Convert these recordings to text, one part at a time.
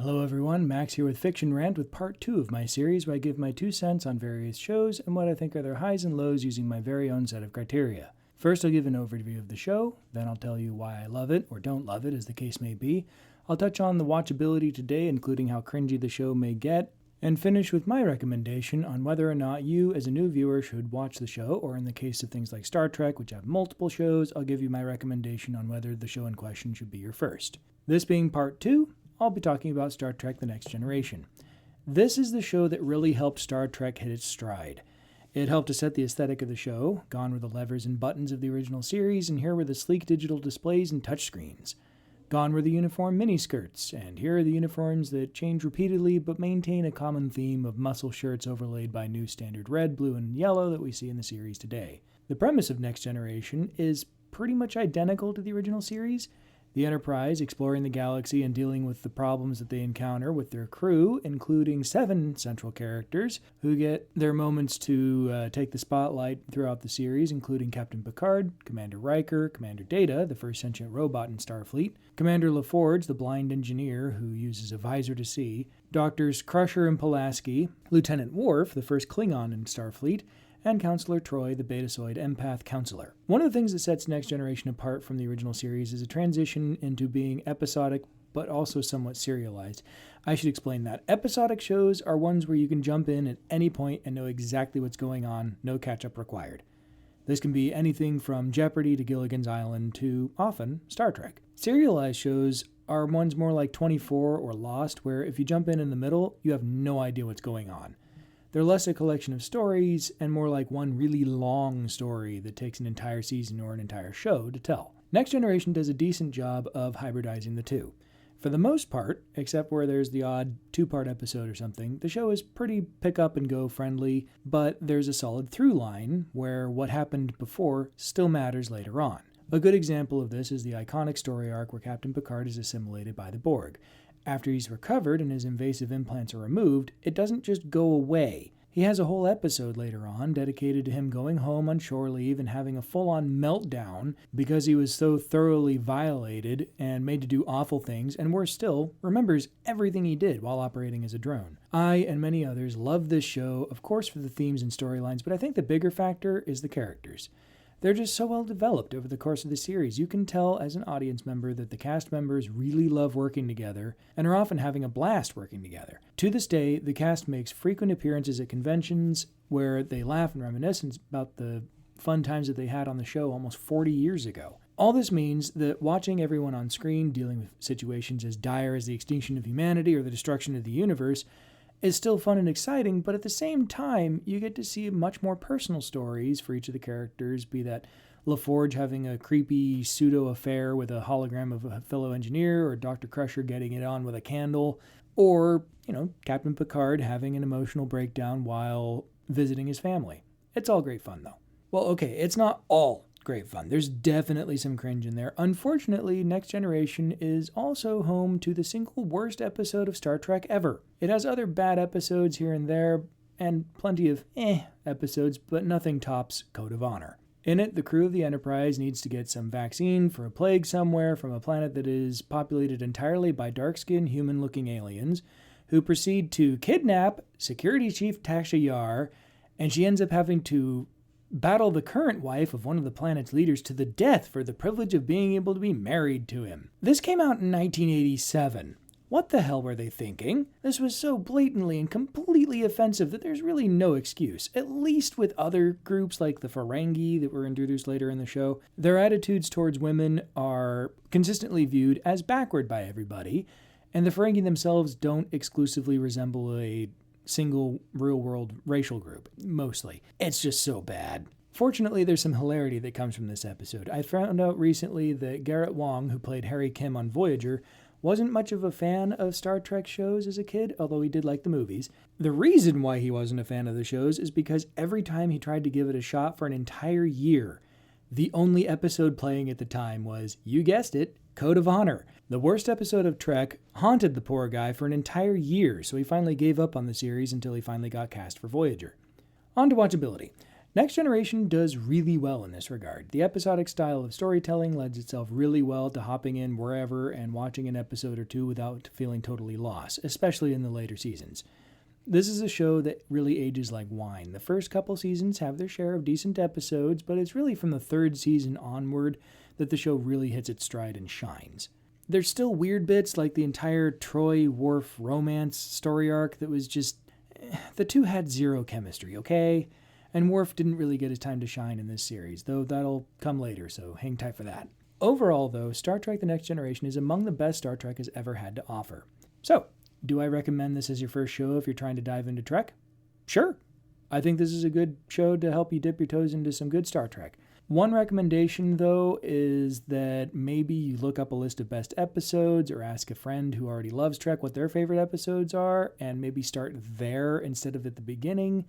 Hello everyone, Max here with Fiction Rant with part 2 of my series where I give my 2 cents on various shows and what I think are their highs and lows using my very own set of criteria. First I'll give an overview of the show, then I'll tell you why I love it or don't love it as the case may be. I'll touch on the watchability today, including how cringy the show may get, and finish with my recommendation on whether or not you as a new viewer should watch the show, or in the case of things like Star Trek, which have multiple shows, I'll give you my recommendation on whether the show in question should be your first. This being part 2, I'll be talking about Star Trek The Next Generation. This is the show that really helped Star Trek hit its stride. It helped to set the aesthetic of the show. Gone were the levers and buttons of the original series, and here were the sleek digital displays and touchscreens. Gone were the uniform miniskirts, and here are the uniforms that change repeatedly but maintain a common theme of muscle shirts overlaid by new standard red, blue, and yellow that we see in the series today. The premise of Next Generation is pretty much identical to the original series. The Enterprise exploring the galaxy and dealing with the problems that they encounter with their crew, including 7 central characters who get their moments to take the spotlight throughout the series, including Captain Picard, Commander Riker, Commander Data, the first sentient robot in Starfleet, Commander LaForge, the blind engineer who uses a visor to see, Doctors Crusher and Pulaski, Lieutenant Worf, the first Klingon in Starfleet, and Counselor Troy, the Betazoid empath counselor. One of the things that sets Next Generation apart from the original series is a transition into being episodic, but also somewhat serialized. I should explain that. Episodic shows are ones where you can jump in at any point and know exactly what's going on, no catch-up required. This can be anything from Jeopardy to Gilligan's Island to, often, Star Trek. Serialized shows are ones more like 24 or Lost, where if you jump in the middle, you have no idea what's going on. They're less a collection of stories and more like one really long story that takes an entire season or an entire show to tell. Next Generation does a decent job of hybridizing the two. For the most part, except where there's the odd 2-part episode or something, the show is pretty pick-up-and-go friendly, but there's a solid through line where what happened before still matters later on. A good example of this is the iconic story arc where Captain Picard is assimilated by the Borg. After he's recovered and his invasive implants are removed, it doesn't just go away. He has a whole episode later on dedicated to him going home on shore leave and having a full-on meltdown because he was so thoroughly violated and made to do awful things, and worse still, remembers everything he did while operating as a drone. I and many others love this show, of course for the themes and storylines, but I think the bigger factor is the characters. They're just so well developed over the course of the series. You can tell as an audience member that the cast members really love working together and are often having a blast working together. To this day, the cast makes frequent appearances at conventions where they laugh and reminisce about the fun times that they had on the show almost 40 years ago. All this means that watching everyone on screen dealing with situations as dire as the extinction of humanity or the destruction of the universe is still fun and exciting, but at the same time, you get to see much more personal stories for each of the characters, be that LaForge having a creepy pseudo-affair with a hologram of a fellow engineer, or Dr. Crusher getting it on with a candle, or, Captain Picard having an emotional breakdown while visiting his family. It's all great fun, though. Well, okay, it's not all great fun. There's definitely some cringe in there. Unfortunately, Next Generation is also home to the single worst episode of Star Trek ever. It has other bad episodes here and there, and plenty of episodes, but nothing tops Code of Honor. In it, the crew of the Enterprise needs to get some vaccine for a plague somewhere from a planet that is populated entirely by dark-skinned, human-looking aliens, who proceed to kidnap Security Chief Tasha Yar, and she ends up having to battle the current wife of one of the planet's leaders to the death for the privilege of being able to be married to him. This came out in 1987. What the hell were they thinking? This was so blatantly and completely offensive that there's really no excuse, at least with other groups like the Ferengi that were introduced later in the show. Their attitudes towards women are consistently viewed as backward by everybody, and the Ferengi themselves don't exclusively resemble a single real-world racial group, mostly. It's just so bad. Fortunately, there's some hilarity that comes from this episode. I found out recently that Garrett Wang, who played Harry Kim on Voyager, wasn't much of a fan of Star Trek shows as a kid, although he did like the movies. The reason why he wasn't a fan of the shows is because every time he tried to give it a shot for an entire year, the only episode playing at the time was, you guessed it, Code of Honor. The worst episode of Trek haunted the poor guy for an entire year, so he finally gave up on the series until he finally got cast for Voyager. On to watchability. Next Generation does really well in this regard. The episodic style of storytelling lends itself really well to hopping in wherever and watching an episode or two without feeling totally lost, especially in the later seasons. This is a show that really ages like wine. The first couple seasons have their share of decent episodes, but it's really from the third season onward that the show really hits its stride and shines. There's still weird bits like the entire Troy-Worf romance story arc that was just... The two had zero chemistry, okay? And Worf didn't really get his time to shine in this series, though that'll come later, so hang tight for that. Overall, though, Star Trek The Next Generation is among the best Star Trek has ever had to offer. So, do I recommend this as your first show if you're trying to dive into Trek? Sure. I think this is a good show to help you dip your toes into some good Star Trek. One recommendation, though, is that maybe you look up a list of best episodes or ask a friend who already loves Trek what their favorite episodes are, and maybe start there instead of at the beginning,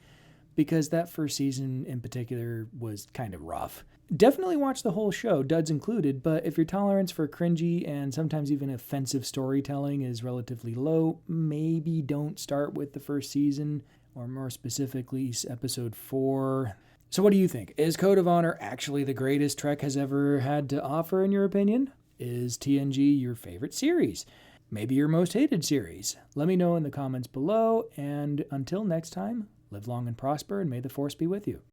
because that first season in particular was kind of rough. Definitely watch the whole show, duds included, but if your tolerance for cringy and sometimes even offensive storytelling is relatively low, maybe don't start with the first season, or more specifically, episode 4. So what do you think? Is Code of Honor actually the greatest Trek has ever had to offer, in your opinion? Is TNG your favorite series? Maybe your most hated series? Let me know in the comments below, and until next time, live long and prosper, and may the Force be with you.